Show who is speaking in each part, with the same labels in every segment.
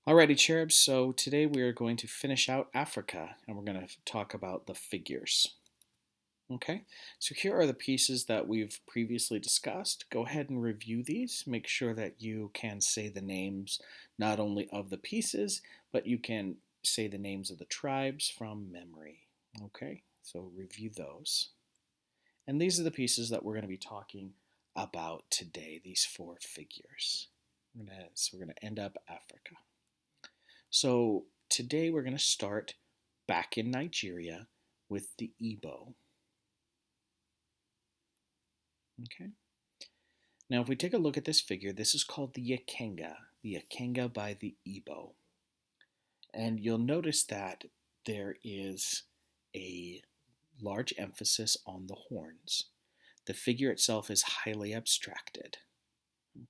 Speaker 1: Alrighty, cherubs, so today we are going to finish out Africa and we're going to talk about the figures. Okay, so here are the pieces that we've previously discussed. Go ahead and review these. Make sure that you can say the names not only of the pieces, but you can say the names of the tribes from memory. Okay, so review those. And these are the pieces that we're going to be talking about today, these four figures. So we're going to end up Africa. So today we're going to start back in Nigeria with the Igbo. Okay. Now if we take a look at this figure, this is called the Ikenga by the Igbo. And you'll notice that there is a large emphasis on the horns. The figure itself is highly abstracted.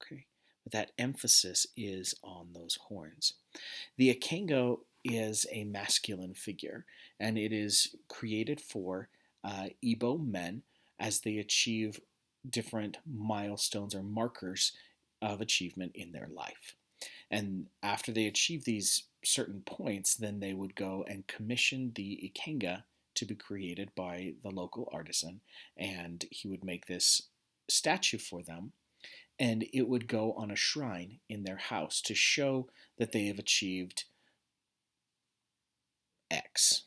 Speaker 1: Okay. But that emphasis is on those horns. The Ikenga is a masculine figure, and it is created for Igbo men as they achieve different milestones or markers of achievement in their life. And after they achieve these certain points, then they would go and commission the Ikenga to be created by the local artisan, and he would make this statue for them, and it would go on a shrine in their house to show that they have achieved X,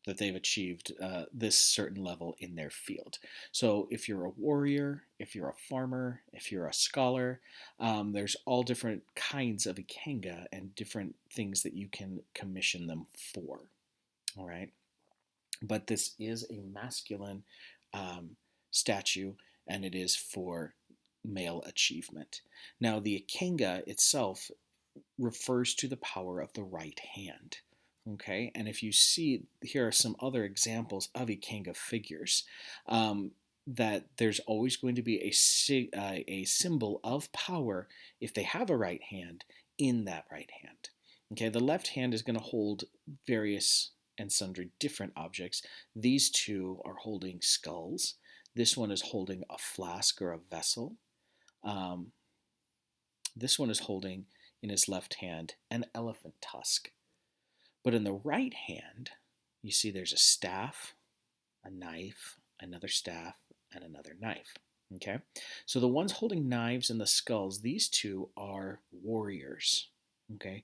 Speaker 1: that they've achieved this certain level in their field. So if you're a warrior, if you're a farmer, if you're a scholar, there's all different kinds of Ikenga and different things that you can commission them for. All right. But this is a masculine statue, and it is for male achievement. Now, the Ikenga itself refers to the power of the right hand. Okay, and if you see, here are some other examples of Ikenga figures. That there's always going to be a symbol of power if they have a right hand in that right hand. Okay, the left hand is going to hold various and sundry different objects. These two are holding skulls. This one is holding a flask or a vessel. This one is holding in his left hand an elephant tusk. But in the right hand, you see there's a staff, a knife, another staff, and another knife. Okay? So the ones holding knives and the skulls, these two are warriors. Okay?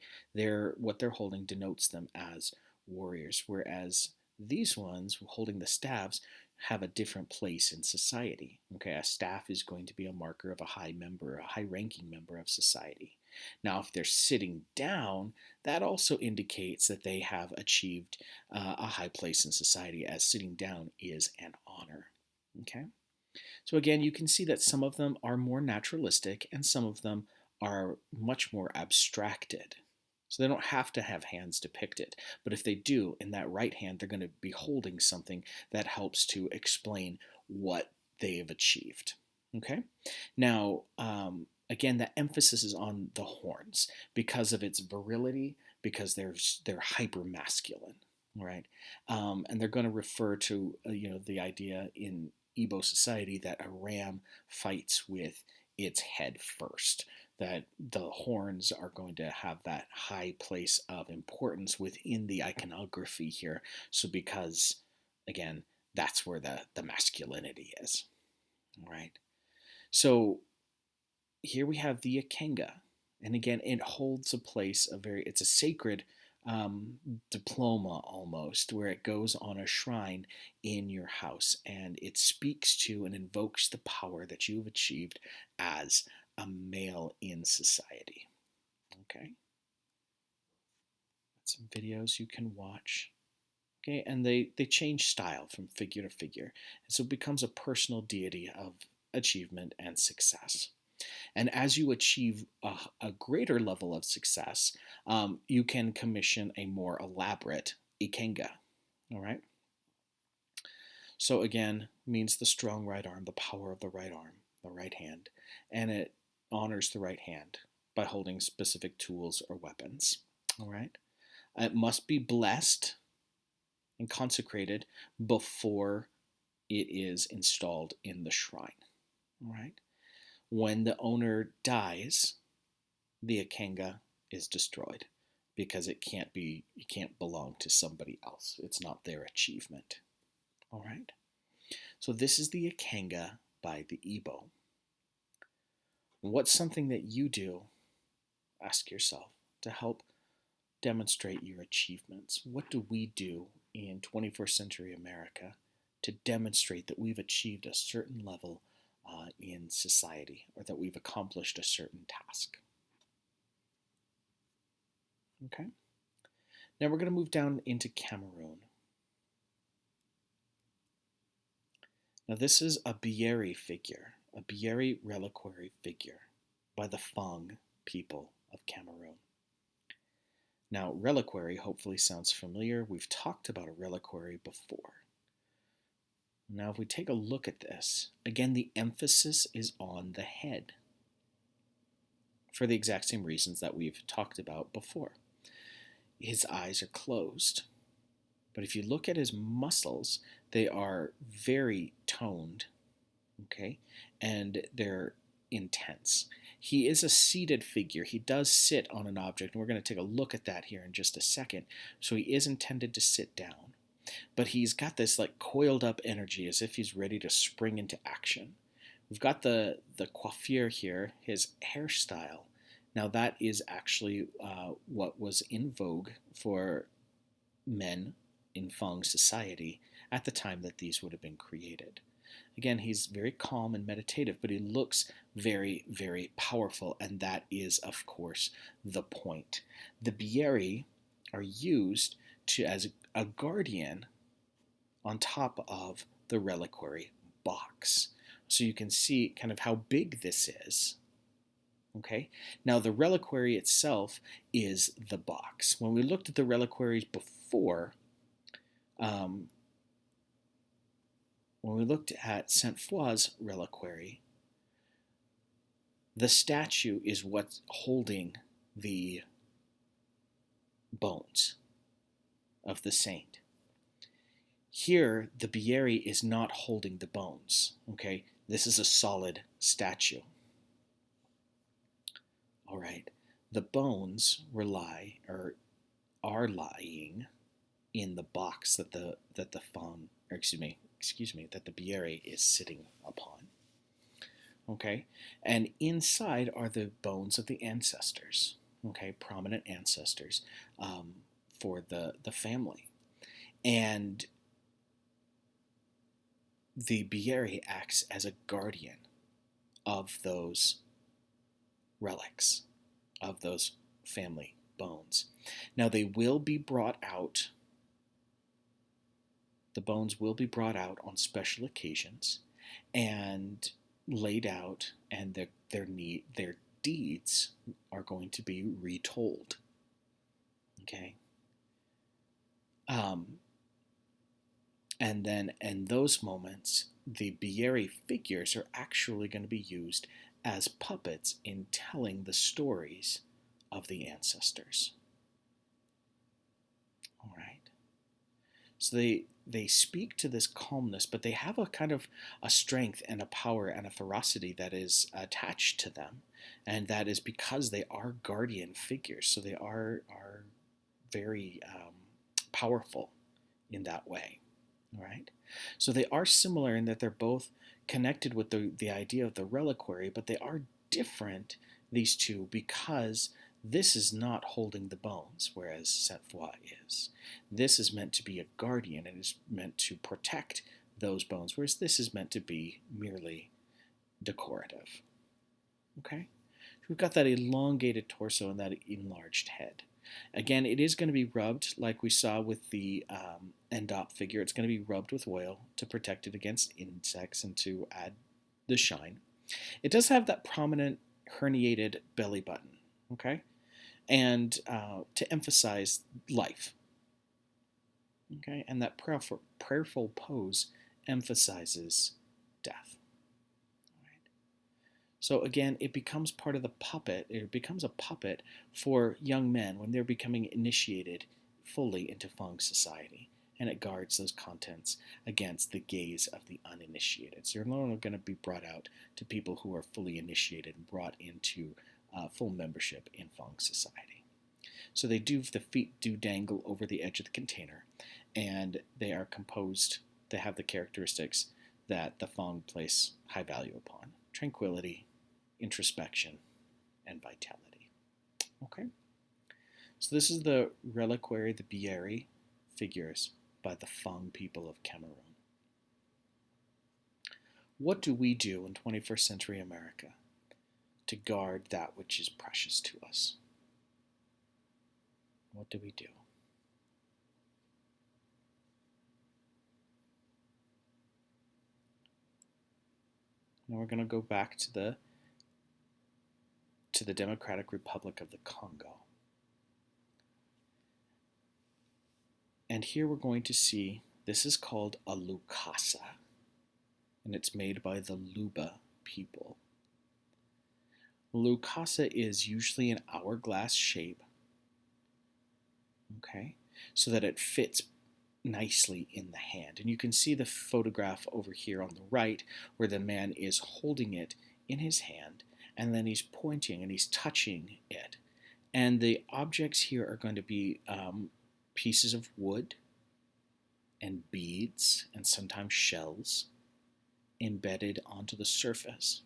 Speaker 1: What they're holding denotes them as warriors, whereas these ones holding the staffs have a different place in society. Okay, a staff is going to be a marker of a high-ranking member of society. Now, if they're sitting down, that also indicates that they have achieved a high place in society, as sitting down is an honor. Okay, so again, you can see that some of them are more naturalistic and some of them are much more abstracted. So they don't have to have hands depicted. But if they do, in that right hand, they're going to be holding something that helps to explain what they have achieved. Okay? Now, again, the emphasis is on the horns because of its virility, because they're hyper masculine, right? And they're going to refer to the idea in Igbo society that a ram fights with its head first, that the horns are going to have that high place of importance within the iconography here. So because, again, that's where the masculinity is, right? So here we have the Ikenga, and again, it holds a place it's a sacred diploma almost, where it goes on a shrine in your house, and it speaks to and invokes the power that you've achieved as a male in society. Okay, some videos you can watch. Okay, and they change style from figure to figure, and so it becomes a personal deity of achievement and success. And as you achieve a greater level of success, you can commission a more elaborate Ikenga. All right. So again, means the strong right arm, the power of the right arm, the right hand, and it honors the right hand by holding specific tools or weapons. All right. It must be blessed and consecrated before it is installed in the shrine. All right. When the owner dies, the Ikenga is destroyed because it can't belong to somebody else. It's not their achievement. All right. So this is the Ikenga by the Igbo. What's something that you do, ask yourself, to help demonstrate your achievements? What do we do in 21st century America to demonstrate that we've achieved a certain level in society, or that we've accomplished a certain task? Okay. Now we're going to move down into Cameroon. Now this is a Biyeri figure, a Biyeri reliquary figure by the Fang people of Cameroon. Now reliquary hopefully sounds familiar. We've talked about a reliquary before. Now if we take a look at this, again the emphasis is on the head for the exact same reasons that we've talked about before. His eyes are closed. But if you look at his muscles, they are very toned, okay, and they're intense. He is a seated figure. He does sit on an object, and we're going to take a look at that here in just a second. So he is intended to sit down, but he's got this like coiled up energy as if he's ready to spring into action. We've got the coiffure here, his hairstyle. Now that is actually what was in vogue for men in Fang society at the time that these would have been created. Again, he's very calm and meditative, but he looks very, very powerful, and that is, of course, the point. The Biyeri are used as a guardian on top of the reliquary box. So you can see kind of how big this is. Okay, now the reliquary itself is the box. When we looked at the reliquaries before, when we looked at Saint Foix's reliquary, the statue is what's holding the bones of the saint. Here, the Biyeri is not holding the bones. Okay, this is a solid statue. All right, the bones are lying in the box that the Fang, or excuse me, that the Biyeri is sitting upon. Okay, and inside are the bones of the ancestors. Okay, prominent ancestors for the family, and the Biyeri acts as a guardian of those relics, of those family bones. Now they will be brought out. The bones will be brought out on special occasions and laid out, and their deeds are going to be retold. Okay. And then in those moments, the Biyeri figures are actually going to be used as puppets in telling the stories of the ancestors. All right. So they speak to this calmness, but they have a kind of a strength and a power and a ferocity that is attached to them, and that is because they are guardian figures. So they are very powerful in that way. All right. So they are similar in that they're both connected with the idea of the reliquary, but they are different, these two, because this is not holding the bones, whereas Saint Foix is. This is meant to be a guardian and is meant to protect those bones, whereas this is meant to be merely decorative. Okay? So we've got that elongated torso and that enlarged head. Again, it is going to be rubbed, like we saw with the Ndop figure. It's going to be rubbed with oil to protect it against insects and to add the shine. It does have that prominent herniated belly button, okay? And to emphasize life, okay? And that prayerful pose emphasizes death. So again, it becomes part of the puppet. It becomes a puppet for young men when they're becoming initiated fully into Fang society. And it guards those contents against the gaze of the uninitiated. So you're no longer going to be brought out to people who are fully initiated and brought into full membership in Fang society. So the feet do dangle over the edge of the container, and they are composed, they have the characteristics that the Fang place high value upon: tranquility, introspection, and vitality. Okay? So this is the reliquary, the Biyeri figures by the Fang people of Cameroon. What do we do in 21st century America to guard that which is precious to us? What do we do? Now we're going to go back to the Democratic Republic of the Congo. And here we're going to see, this is called a Lukasa, and it's made by the Luba people. Lukasa is usually an hourglass shape, okay, so that it fits nicely in the hand. And you can see the photograph over here on the right where the man is holding it in his hand, and then he's pointing and he's touching it. And the objects here are going to be pieces of wood and beads and sometimes shells embedded onto the surface.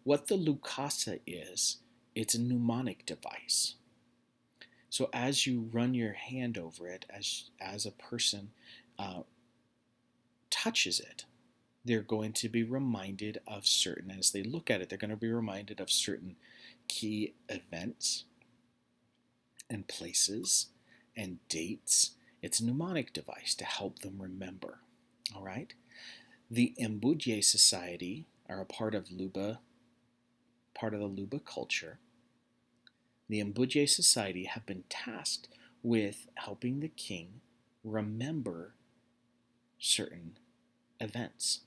Speaker 1: What the Lukasa is, it's a mnemonic device. So as you run your hand over it, as a person touches it, they're going to be reminded of certain, as they look at it, they're going to be reminded of certain key events and places and dates. It's a mnemonic device to help them remember. All right? The Mbudye Society are a part of the Luba culture. The Mbudye Society have been tasked with helping the king remember certain events.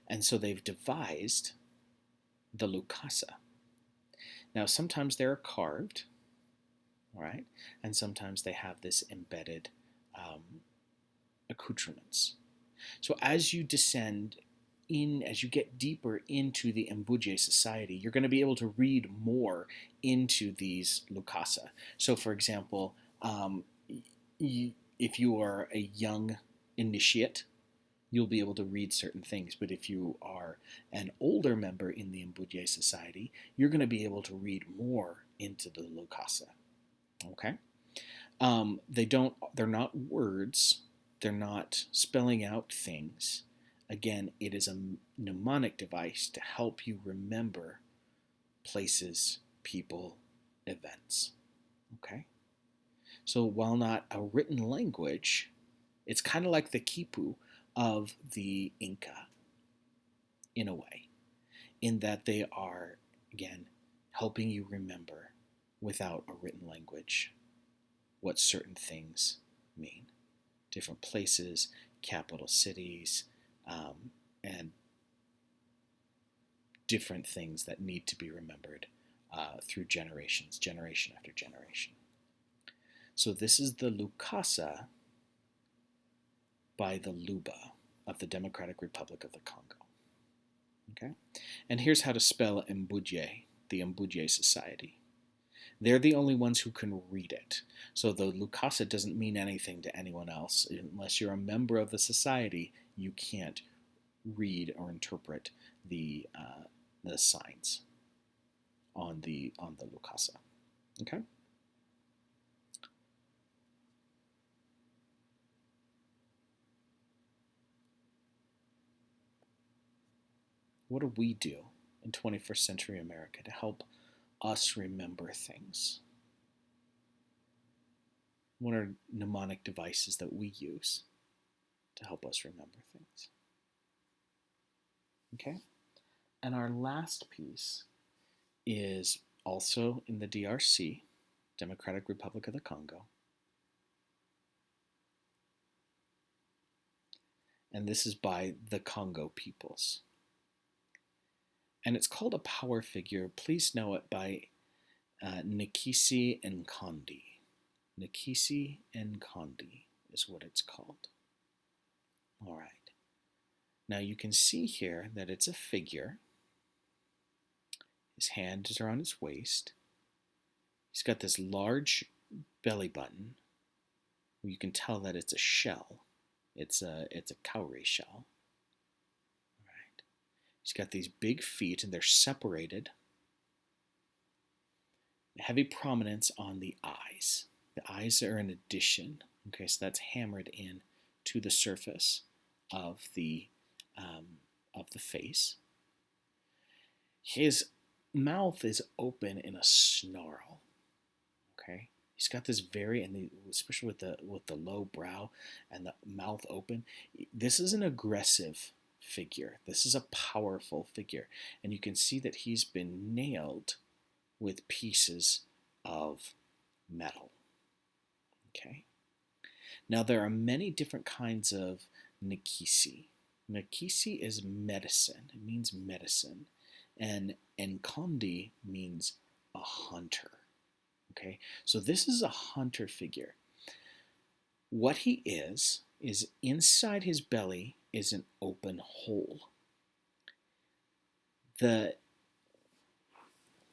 Speaker 1: And so they've devised the Lukasa. Now, sometimes they're carved, all right, and sometimes they have this embedded accoutrements. So as you descend in, as you get deeper into the Mbudye Society, you're going to be able to read more into these Lukasa. So, for example, if you are a young initiate, you'll be able to read certain things. But if you are an older member in the Mbudye Society, you're going to be able to read more into the Lukasa. Okay? They're not words. They're not spelling out things. Again, it is a mnemonic device to help you remember places, people, events. Okay? So while not a written language, it's kind of like the Kipu of the Inca, in a way, in that they are, again, helping you remember without a written language what certain things mean. Different places, capital cities, and different things that need to be remembered through generations, generation after generation. So this is the Lukasa by the Luba of the Democratic Republic of the Congo. Okay? And here's how to spell Mbudye, the Mbudye Society. They're the only ones who can read it. So the Lukasa doesn't mean anything to anyone else. Unless you're a member of the society, you can't read or interpret the signs on the Lukasa. Okay? What do we do in 21st century America to help us remember things? What are mnemonic devices that we use to help us remember things? Okay? And our last piece is also in the DRC, Democratic Republic of the Congo. And this is by the Congo peoples. And it's called a power figure. Please know it by Nkisi N'Kondi. Nkisi N'Kondi is what it's called. All right. Now you can see here that it's a figure. His hands are on his waist. He's got this large belly button. You can tell that it's a shell. It's a cowrie shell. All right. He's got these big feet, and they're separated. Heavy prominence on the eyes. The eyes are an addition. Okay, so that's hammered in to the surface of the face. His mouth is open in a snarl. Okay, he's got this especially with the low brow and the mouth open. This is an aggressive figure. This is a powerful figure, and you can see that he's been nailed with pieces of metal. Okay. Now there are many different kinds of Nkisi. Nkisi is medicine. It means medicine. And N'Kondi means a hunter. Okay, so this is a hunter figure. What he is inside his belly is an open hole. A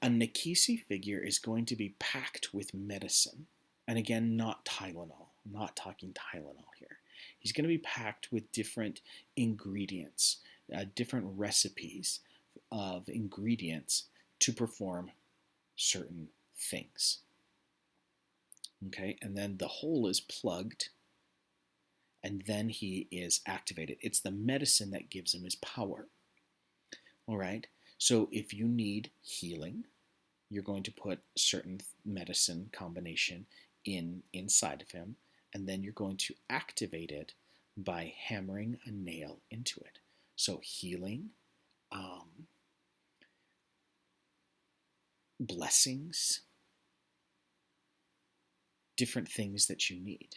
Speaker 1: Nkisi figure is going to be packed with medicine. And again, not Tylenol. I'm not talking Tylenol here. He's going to be packed with different ingredients, different recipes of ingredients to perform certain things. Okay, and then the hole is plugged, and then he is activated. It's the medicine that gives him his power. All right, so if you need healing, you're going to put certain medicine combination inside of him, and then you're going to activate it by hammering a nail into it. So healing, blessings, different things that you need.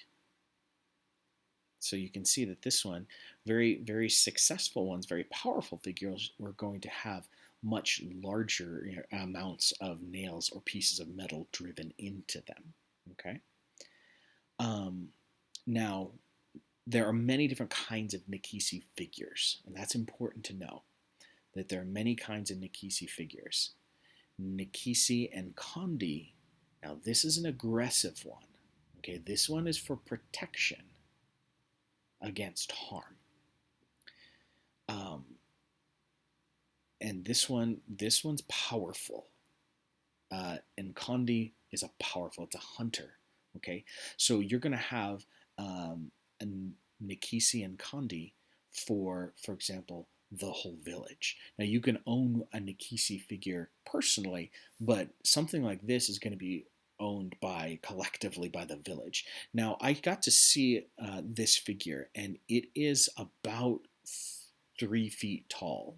Speaker 1: So you can see that this one, very, very successful ones, very powerful figures, we're going to have much larger amounts of nails or pieces of metal driven into them. Okay. Now, there are many different kinds of Nkisi figures, and that's important to know, that there are many kinds of Nkisi figures. Nkisi N'Kondi, now this is an aggressive one. Okay, this one is for protection against harm. And this one's powerful. N'Kondi is it's a hunter. Okay, so you're going to have a Nkisi N'Kondi for example, the whole village. Now you can own a Nkisi figure personally, but something like this is going to be owned collectively by the village. Now I got to see this figure, and it is about 3 feet tall.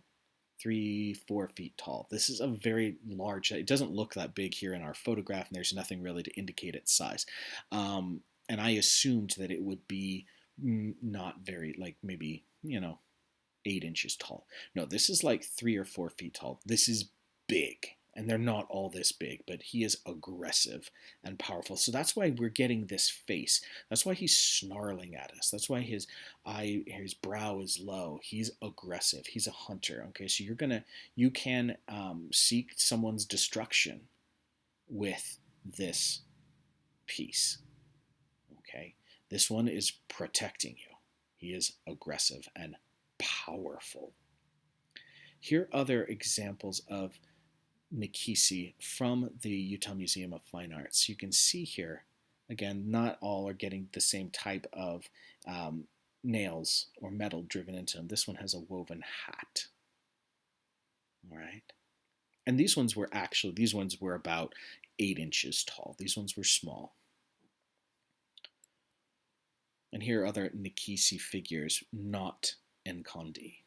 Speaker 1: 3-4 feet tall. This is a very large. It doesn't look that big here in our photograph, and there's nothing really to indicate its size. And I assumed that it would be not very, like maybe 8 inches tall. No, this is like 3 or 4 feet tall. This is big, and they're not all this big, but he is aggressive and powerful. So that's why we're getting this face. That's why he's snarling at us. That's why his brow is low. He's aggressive. He's a hunter. Okay, so you can seek someone's destruction with this piece. Okay, this one is protecting you. He is aggressive and powerful. Here are other examples of Nkisi from the Utah Museum of Fine Arts. You can see here, again, not all are getting the same type of nails or metal driven into them. This one has a woven hat. All right. And these ones were about 8 inches tall. These ones were small. And here are other Nkisi figures, not N'Kondi.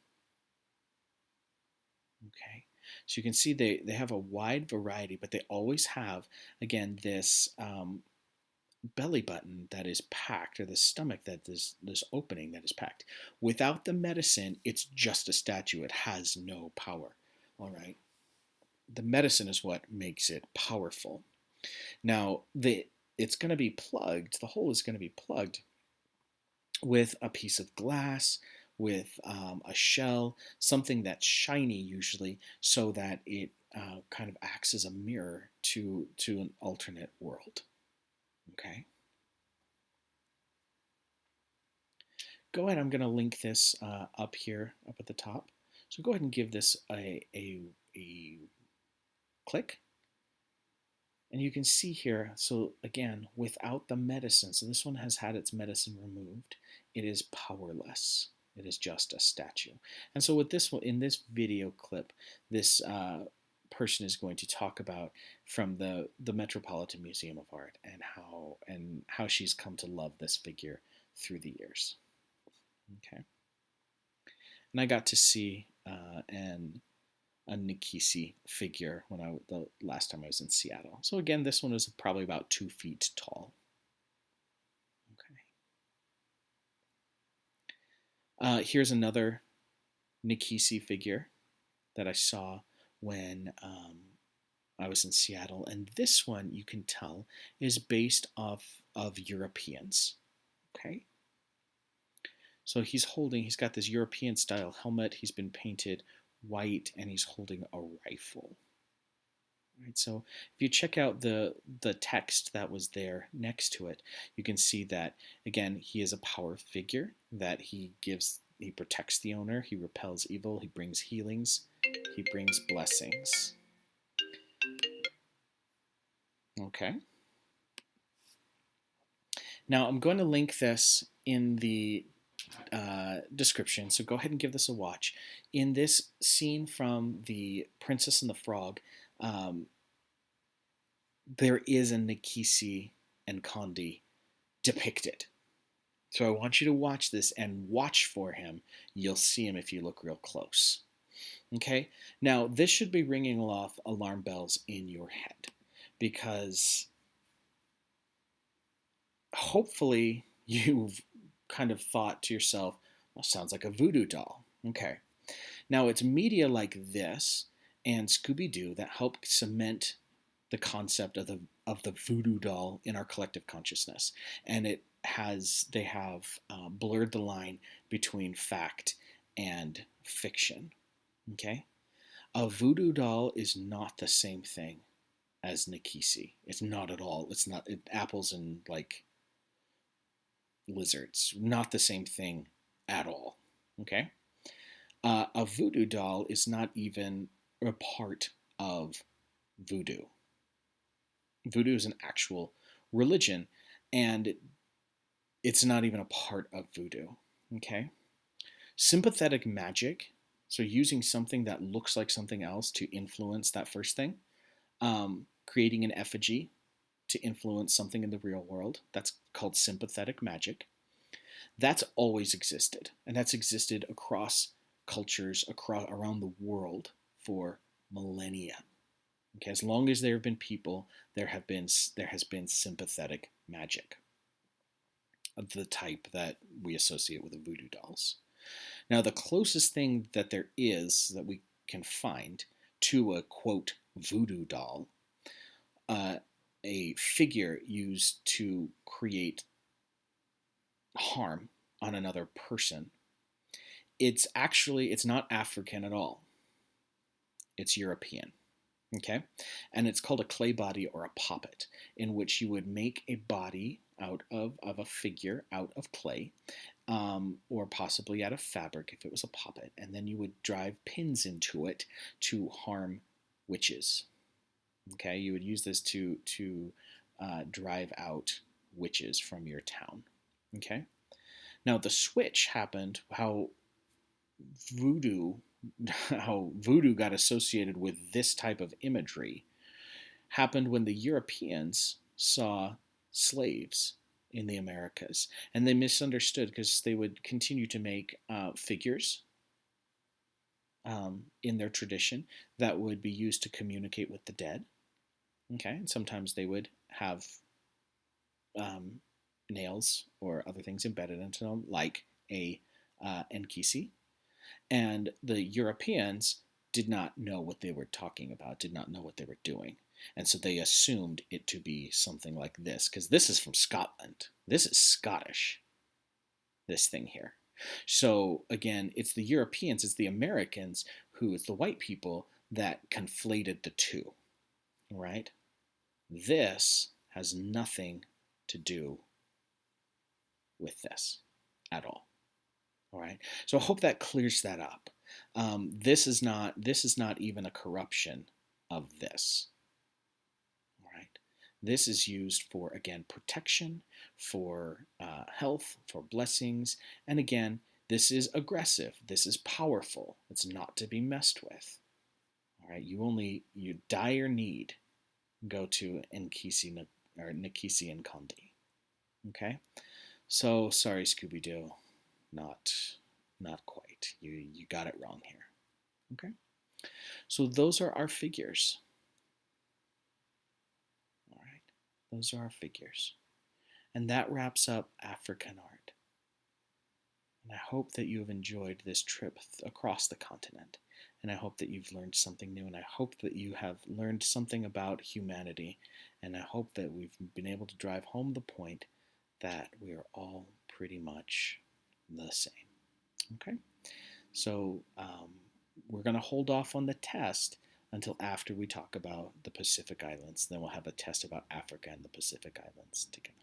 Speaker 1: Okay. So you can see they have a wide variety, but they always have, again, this belly button that is packed, or the stomach that is this opening that is packed. Without the medicine, it's just a statue. It has no power. All right. The medicine is what makes it powerful. Now, it's going to be plugged. The hole is going to be plugged with a piece of glass, with a shell, something that's shiny usually, so that it kind of acts as a mirror to an alternate world. Okay. Go ahead. I'm going to link this up here, up at the top. So go ahead and give this a click. And you can see here, so again, without the medicine, so this one has had its medicine removed, it is powerless. It is just a statue. And so with this one, in this video clip, this person is going to talk about from the Metropolitan Museum of Art and how she's come to love this figure through the years. Okay. And I got to see a Nkisi figure the last time I was in Seattle. So again, this one was probably about 2 feet tall. Okay. Here's another Nkisi figure that I saw when I was in Seattle, and this one you can tell is based off of Europeans. Okay. So he's got this European style helmet. He's been painted white, and he's holding a rifle. Right, so if you check out the text that was there next to it, you can see that again he is a power figure, that he protects the owner, he repels evil, he brings healings, he brings blessings. Okay. Now I'm going to link this in the description, so go ahead and give this a watch. In this scene from The Princess and the Frog, there is a Nkisi N'Kondi depicted. So I want you to watch this and watch for him. You'll see him if you look real close. Okay? Now, this should be ringing off alarm bells in your head, because hopefully you've kind of thought to yourself, well, sounds like a voodoo doll. Okay. Now, it's media like this and Scooby-Doo that help cement the concept of the voodoo doll in our collective consciousness, and they have blurred the line between fact and fiction. Okay, a voodoo doll is not the same thing as Nkisi. It's not at all. It's not apples and like lizards. Not the same thing at all. Okay, a voodoo doll is not even a part of voodoo. Voodoo is an actual religion, and it's not even a part of voodoo. Okay? Sympathetic magic, so using something that looks like something else to influence that first thing, creating an effigy to influence something in the real world, that's called sympathetic magic. That's always existed, and that's existed across cultures around the world for millennia. Okay, as long as there have been people, there has been sympathetic magic of the type that we associate with the voodoo dolls. Now, the closest thing that there is that we can find to a quote voodoo doll, a figure used to create harm on another person, it's not African at all. It's European. Okay, and it's called a clay body or a poppet, in which you would make a body out of a figure out of clay, or possibly out of fabric if it was a poppet, and then you would drive pins into it to harm witches. Okay, you would use this to drive out witches from your town. Okay, now the switch happened how voodoo got associated with this type of imagery happened when the Europeans saw slaves in the Americas, and they misunderstood because they would continue to make figures in their tradition that would be used to communicate with the dead. Okay, and sometimes they would have nails or other things embedded into them, like a Nkisi. And the Europeans did not know what they were talking about, did not know what they were doing. And so they assumed it to be something like this, because this is from Scotland. This is Scottish, this thing here. So again, it's the Europeans, it's the Americans it's the white people that conflated the two, right? This has nothing to do with this at all. All right. So I hope that clears that up. This is not even a corruption of this. All right. This is used for, again, protection, for health, for blessings, and again, this is aggressive. This is powerful. It's not to be messed with. All right. You dire need, go to Nkisi N'Kondi. Okay. So sorry, Scooby Doo, not not quite. You got it wrong here. Okay. So those are our figures. All right. Those are our figures. And that wraps up African art. And I hope that you have enjoyed this trip across the continent. And I hope that you've learned something new. And I hope that you have learned something about humanity. And I hope that we've been able to drive home the point that we are all pretty much the same. Okay? So we're going to hold off on the test until after we talk about the Pacific Islands. Then we'll have a test about Africa and the Pacific Islands together.